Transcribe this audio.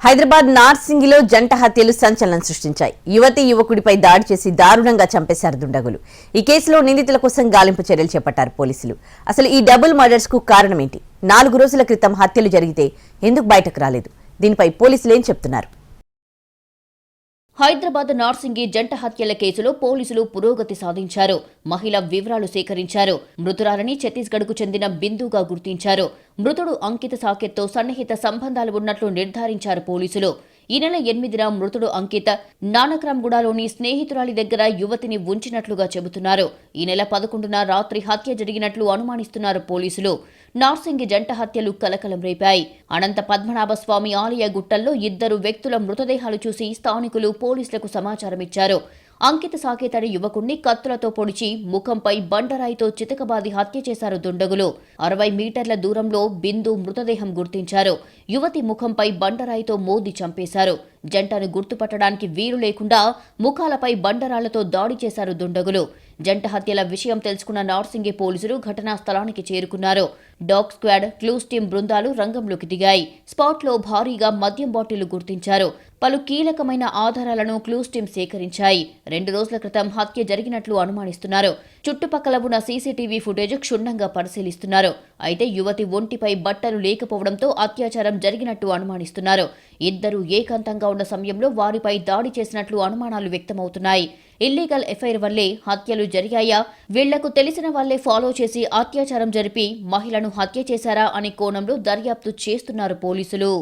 హైదరాబాద్ నార్సింగిలో జంట హత్యలు సంచలనం సృష్టించాయి. యువకుడిపై దాడి చేసి దారుణంగా చంపేశారు దుండగులు. ఈ కేసులో నిందితుల కోసం గాలింపు చర్యలు చేపట్టారు పోలీసులు. అసలు ఈ డబుల్ మర్డర్స్ కు కారణమేంటి? 4 రోజుల క్రితం హత్యలు జరిగితే ఎందుకు బయటకు రాలేదు? దీనిపై పోలీసులు ఏం చెప్తున్నారు? హైదరాబాద్ నార్సింగి జంట హత్యల కేసులో పోలీసులు పురోగతి సాధించారు. మహిళ వివరాలు సేకరించారు. మృతురాలని ఛత్తీస్గఢ్కు చెందిన బిందుగా గుర్తించారు. మృతుడు అంకిత సాకేత్తో సన్నిహిత సంబంధాలు ఉన్నట్లు నిర్ధారించారు పోలీసులు. ఈ నెల 8న మృతుడు అంకిత నానక్రామ్గూడలోని స్నేహితురాలి దగ్గర యువతిని ఉంచినట్లుగా చెబుతున్నారు. ఈ నెల 11న రాత్రి హత్య జరిగినట్లు అనుమానిస్తున్నారు పోలీసులు. నార్సింగి జంట హత్యలు కలకలం రేపాయి. అనంత పద్మనాభస్వామి ఆలయ గుట్టల్లో 2 వ్యక్తుల మృతదేహాలు చూసి స్థానికులు పోలీసులకు సమాచారం ఇచ్చారు. అంకిత సాకేత్ అనే యువకుణ్ణి కత్తులతో పొడిచి ముఖంపై బండరాయితో చితకబాది హత్య చేశారు దుండగులు. 60 మీటర్ల దూరంలో బిందు మృతదేహం గుర్తించారు. యువతి ముఖంపై బండరాయితో మోది చంపేశారు. జంటను గుర్తుపట్టడానికి వీలు లేకుండా ముఖాలపై బండరాళ్లతో దాడి చేశారు దుండగులు. జంట హత్యల విషయం తెలుసుకున్న నార్సింగి పోలీసులు ఘటనా స్థలానికి చేరుకున్నారు. డాగ్ స్క్వాడ్, క్లూస్ టీం బృందాలు రంగంలోకి దిగాయి. స్పాట్లో భారీగా మద్యం బాటిళ్లు గుర్తించారు. పలు కీలకమైన ఆధారాలను క్లూస్ టీం సేకరించాయి. 2 రోజుల క్రితం హత్య జరిగినట్లు అనుమానిస్తున్నారు. చుట్టుపక్కల ఉన్న సీసీటీవీ ఫుటేజ్ క్షుణ్ణంగా పరిశీలిస్తున్నారు. అయితే యువతి ఒంటిపై బట్టలు లేకపోవడంతో అత్యాచారం జరిగినట్టు అనుమానిస్తున్నారు. ఇద్దరు ఏకాంతంగా ఉన్న సమయంలో వారిపై దాడి చేసినట్లు అనుమానాలు వ్యక్తమవుతున్నాయి. ఇల్లీగల్ ఎఫ్ఐఆర్ వల్లే హత్యలు జరిగాయా, వీళ్లకు తెలిసిన వాళ్లే ఫాలో చేసి అత్యాచారం జరిపి మహిళను హత్య చేశారా అనే కోణంలో దర్యాప్తు చేస్తున్నారు పోలీసులు.